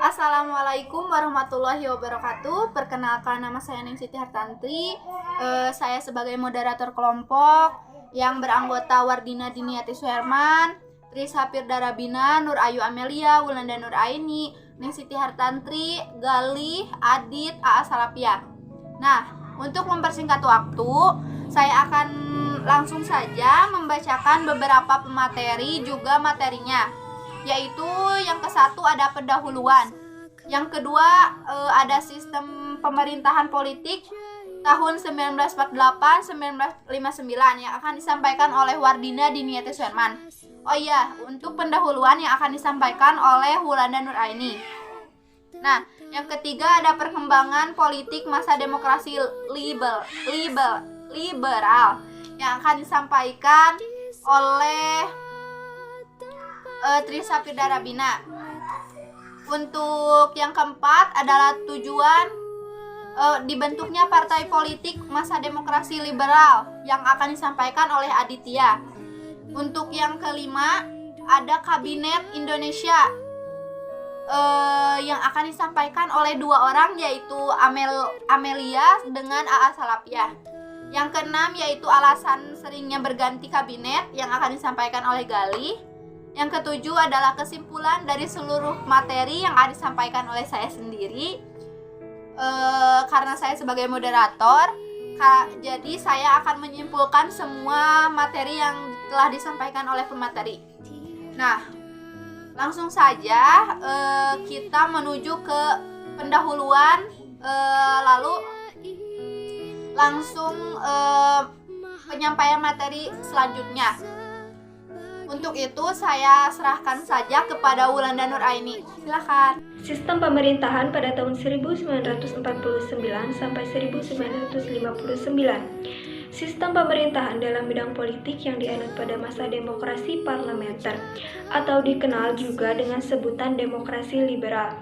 Assalamualaikum warahmatullahi wabarakatuh. Perkenalkan, nama saya Ning Siti Hartantri. Saya sebagai moderator kelompok yang beranggota Wardina Diniati Suherman, Tris Hafir Darabina, Nur Ayu Amelia, Wulanda Nur Aini, Ning Siti Hartantri, Galih, Adit, Aa Salapia. Nah, untuk mempersingkat waktu, saya akan langsung saja membacakan beberapa pemateri juga materinya, yaitu yang ke-1 ada pendahuluan, yang kedua ada sistem pemerintahan politik tahun 1948-1959 yang akan disampaikan oleh Wardina Diniati Suherman. Oh iya, untuk pendahuluan yang akan disampaikan oleh Wulanda Nur Aini. Nah, yang ketiga ada perkembangan politik masa demokrasi liberal yang akan disampaikan oleh Tris Hafir Darabina. Untuk yang keempat adalah tujuan dibentuknya partai politik masa demokrasi liberal yang akan disampaikan oleh Aditya. Untuk yang kelima ada Kabinet Indonesia yang akan disampaikan oleh dua orang, yaitu Amelia dengan Aa Salapia. Yang keenam yaitu alasan seringnya berganti kabinet yang akan disampaikan oleh Galih. Yang ketujuh adalah kesimpulan dari seluruh materi yang akan disampaikan oleh saya sendiri. Karena saya sebagai moderator, jadi saya akan menyimpulkan semua materi yang telah disampaikan oleh pemateri. Nah, langsung saja kita menuju ke pendahuluan, lalu langsung penyampaian materi selanjutnya. Untuk itu saya serahkan saja kepada Wulanda Nur Aini. Silakan. Sistem pemerintahan pada tahun 1949 sampai 1959. Sistem pemerintahan dalam bidang politik yang dianut pada masa demokrasi parlementer atau dikenal juga dengan sebutan demokrasi liberal.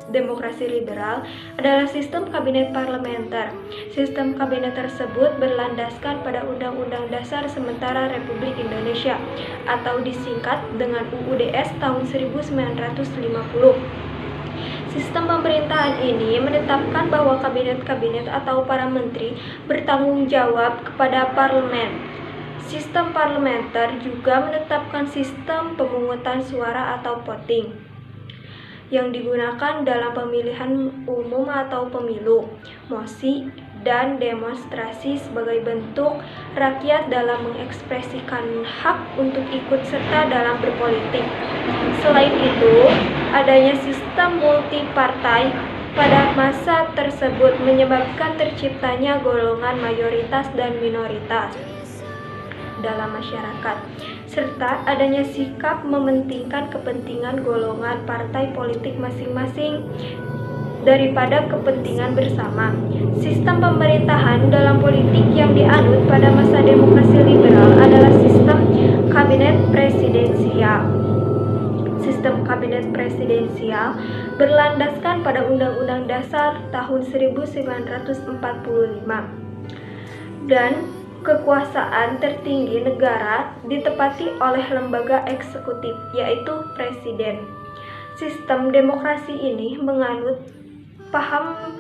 Demokrasi liberal adalah sistem kabinet parlementer. Sistem kabinet tersebut berlandaskan pada Undang-Undang Dasar Sementara Republik Indonesia atau disingkat dengan UUDS tahun 1950. Sistem pemerintahan ini menetapkan bahwa kabinet-kabinet atau para menteri bertanggung jawab kepada parlemen. Sistem parlementer juga menetapkan sistem pemungutan suara atau voting yang digunakan dalam pemilihan umum atau pemilu, mosi, dan demonstrasi sebagai bentuk rakyat dalam mengekspresikan hak untuk ikut serta dalam berpolitik. Selain itu, adanya sistem multipartai pada masa tersebut menyebabkan terciptanya golongan mayoritas dan minoritas dalam masyarakat, serta adanya sikap mementingkan kepentingan golongan partai politik masing-masing daripada kepentingan bersama. Sistem pemerintahan dalam politik yang dianut pada masa demokrasi liberal adalah sistem kabinet presidensial. Sistem kabinet presidensial berlandaskan pada Undang-Undang Dasar tahun 1945 dan kekuasaan tertinggi negara ditepati oleh lembaga eksekutif, yaitu presiden. Sistem demokrasi ini menganut paham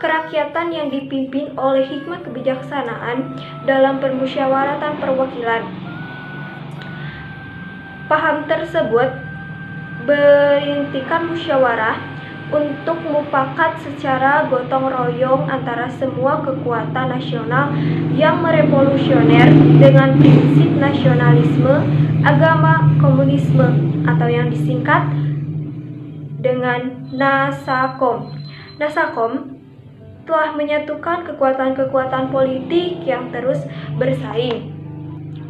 kerakyatan yang dipimpin oleh hikmat kebijaksanaan dalam permusyawaratan perwakilan. Paham tersebut berintikan musyawarah untuk mufakat secara gotong royong antara semua kekuatan nasional yang merevolusioner dengan prinsip nasionalisme, agama, komunisme atau yang disingkat dengan Nasakom. Nasakom telah menyatukan kekuatan-kekuatan politik yang terus bersaing.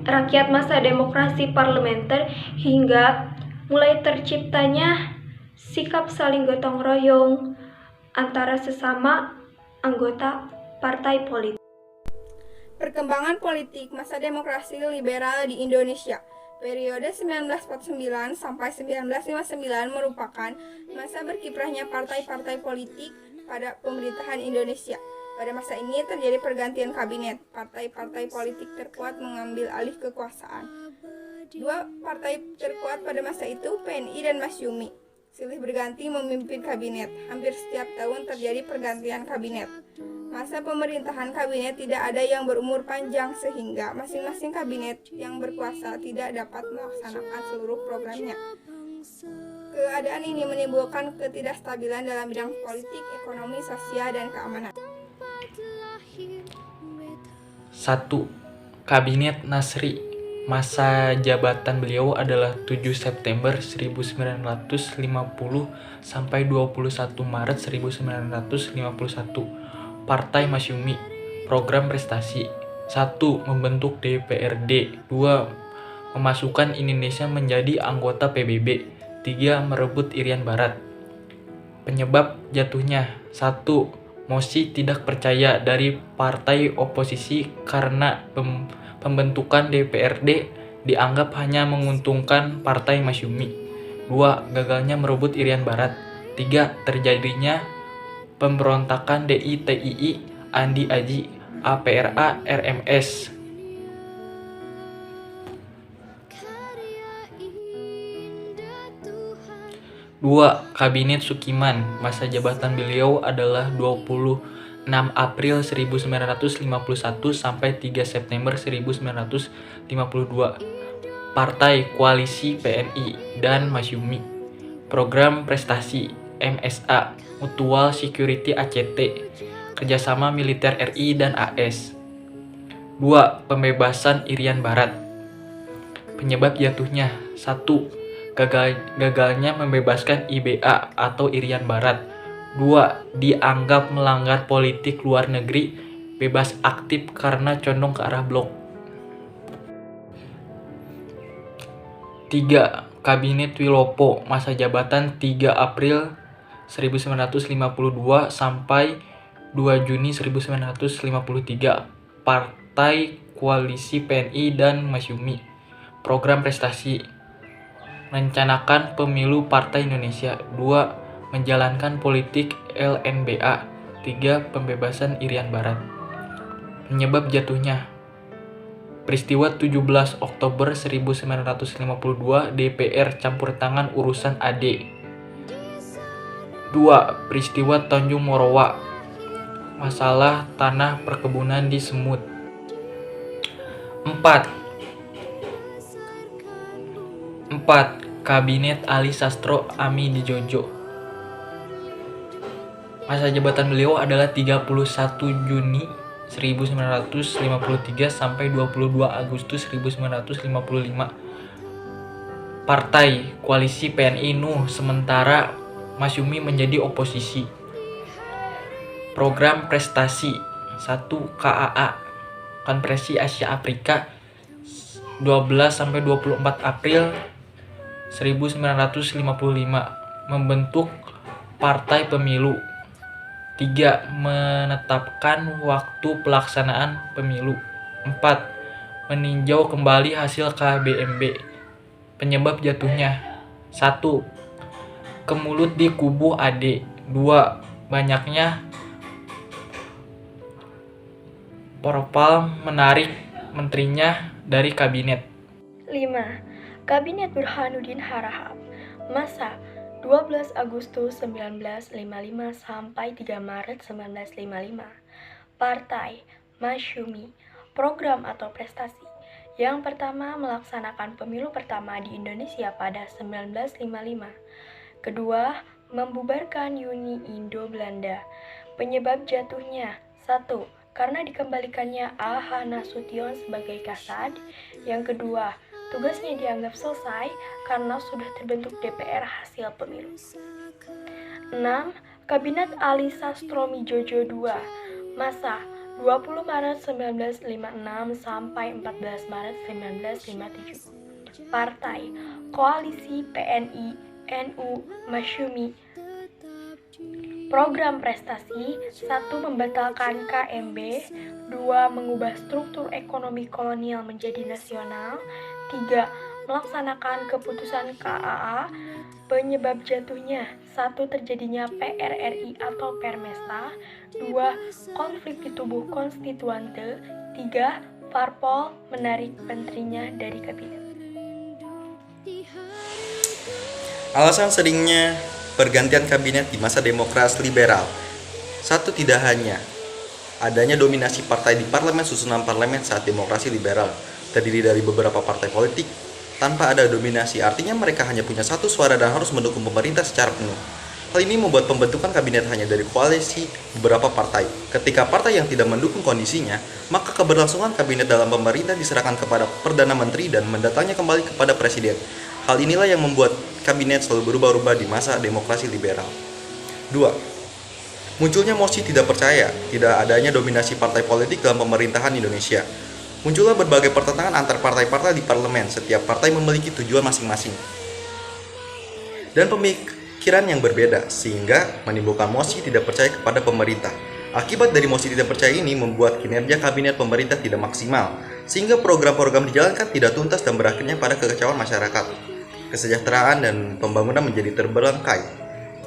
Rakyat masa demokrasi parlementer hingga mulai terciptanya sikap saling gotong royong antara sesama anggota partai politik. Perkembangan politik masa demokrasi liberal di Indonesia periode 1949 sampai 1959 merupakan masa berkiprahnya partai-partai politik pada pemerintahan Indonesia. Pada masa ini terjadi pergantian kabinet. Partai-partai politik terkuat mengambil alih kekuasaan. Dua partai terkuat pada masa itu PNI dan Masyumi. silih berganti memimpin kabinet. Hampir setiap tahun terjadi pergantian kabinet. Masa pemerintahan kabinet tidak ada yang berumur panjang sehingga masing-masing kabinet yang berkuasa tidak dapat melaksanakan seluruh programnya. Keadaan ini menimbulkan ketidakstabilan dalam bidang politik, ekonomi, sosial, dan keamanan. 1. Kabinet Nasri. Masa jabatan beliau adalah 7 September 1950 sampai 21 Maret 1951. Partai Masyumi. Program prestasi. 1. Membentuk DPRD. 2. Memasukkan Indonesia menjadi anggota PBB. 3. Merebut Irian Barat. Penyebab jatuhnya. 1. Mosi tidak percaya dari partai oposisi karena pembentukan DPRD dianggap hanya menguntungkan Partai Masyumi. 2. Gagalnya merebut Irian Barat. 3. Terjadinya pemberontakan DI-TII, Andi Aji, APRA, RMS. 2. Kabinet Sukiman. Masa jabatan beliau adalah 26 April 1951 sampai 3 September 1952. Partai Koalisi PNI dan Masyumi. Program prestasi MSA, Mutual Security ACT, kerjasama militer RI dan AS. 2. Pembebasan Irian Barat. Penyebab jatuhnya. 1. Gagalnya membebaskan IBA atau Irian Barat. 2. Dianggap melanggar politik luar negeri, bebas aktif karena condong ke arah blok. 3. Kabinet Wilopo. Masa jabatan 3 April 1952 sampai 2 Juni 1953. Partai Koalisi PNI dan Masyumi. Program prestasi merencanakan pemilu Partai Indonesia. 2. Menjalankan politik LNBA. 3. Pembebasan Irian Barat. Penyebab jatuhnya. Peristiwa 17 Oktober 1952, DPR campur tangan urusan AD. 2. Peristiwa Tanjung Morowa. Masalah tanah perkebunan di Semut. 4. Kabinet Ali Sastro Ami Dijojo. Masa jabatan beliau adalah 31 Juni 1953 sampai 22 Agustus 1955. Partai Koalisi PNI Nuh, sementara Masyumi menjadi oposisi. Program prestasi. 1. KAA, Konferensi Asia Afrika, 12 sampai 24 April 1955, membentuk Partai Pemilu. 3. Menetapkan waktu pelaksanaan pemilu. 4. Meninjau kembali hasil KBMB. Penyebab jatuhnya. 1. Kemulut di kubu AD. 2. Banyaknya Porpal menarik menterinya dari kabinet. 5. Kabinet Burhanuddin Harahap. Masa 12 Agustus 1955 sampai 3 Maret 1955. Partai Masyumi. Program atau prestasi. Yang pertama, melaksanakan pemilu pertama di Indonesia pada 1955. Kedua, membubarkan Uni Indo-Belanda. Penyebab jatuhnya. 1. Karena dikembalikannya A.H. Nasution sebagai Kasad. Yang kedua, tugasnya dianggap selesai karena sudah terbentuk DPR hasil pemilu. 6. Kabinet Ali Sastromijojo II. Masa 20 Maret 1956 sampai 14 Maret 1957. Partai Koalisi PNI, NU, Masyumi. Program prestasi. 1. Membatalkan KMB. 2. Mengubah struktur ekonomi kolonial menjadi nasional. 3. Melaksanakan keputusan KAA. Penyebab jatuhnya. 1. Terjadinya PRRI atau Permesta. 2. Konflik di tubuh konstituante. 3. Parpol menarik menterinya dari kabinet. Alasan seringnya pergantian kabinet di masa demokrasi liberal. Satu, tidak hanya adanya dominasi partai di parlemen susunan parlemen saat demokrasi liberal terdiri dari beberapa partai politik tanpa ada dominasi, artinya mereka hanya punya satu suara dan harus mendukung pemerintah secara penuh. Hal ini membuat pembentukan kabinet hanya dari koalisi beberapa partai. Ketika partai yang tidak mendukung kondisinya, maka keberlangsungan kabinet dalam pemerintah diserahkan kepada Perdana Menteri dan mendatangnya kembali kepada Presiden. Hal inilah yang membuat kabinet selalu berubah-ubah di masa demokrasi liberal. 2. Munculnya mosi tidak percaya, tidak adanya dominasi partai politik dalam pemerintahan Indonesia. Muncullah berbagai pertentangan antar partai-partai di parlemen, setiap partai memiliki tujuan masing-masing dan pemikiran yang berbeda, sehingga menimbulkan mosi tidak percaya kepada pemerintah. Akibat dari mosi tidak percaya ini membuat kinerja kabinet pemerintah tidak maksimal, sehingga program-program dijalankan tidak tuntas dan berakhirnya pada kekecewaan masyarakat. Kesejahteraan dan pembangunan menjadi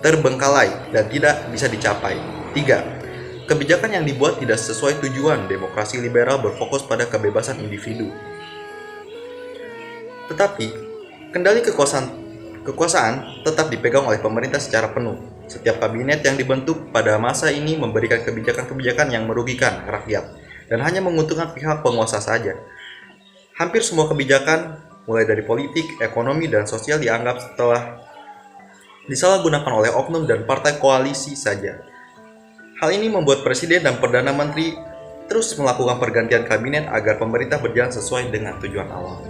terbengkalai dan tidak bisa dicapai. 3. Kebijakan yang dibuat tidak sesuai tujuan. Demokrasi liberal berfokus pada kebebasan individu. Tetapi, kendali kekuasaan tetap dipegang oleh pemerintah secara penuh. Setiap kabinet yang dibentuk pada masa ini memberikan kebijakan-kebijakan yang merugikan rakyat dan hanya menguntungkan pihak penguasa saja. Hampir semua kebijakan, mulai dari politik, ekonomi, dan sosial dianggap telah disalahgunakan oleh oknum dan partai koalisi saja. Hal ini membuat Presiden dan Perdana Menteri terus melakukan pergantian kabinet agar pemerintah berjalan sesuai dengan tujuan awal.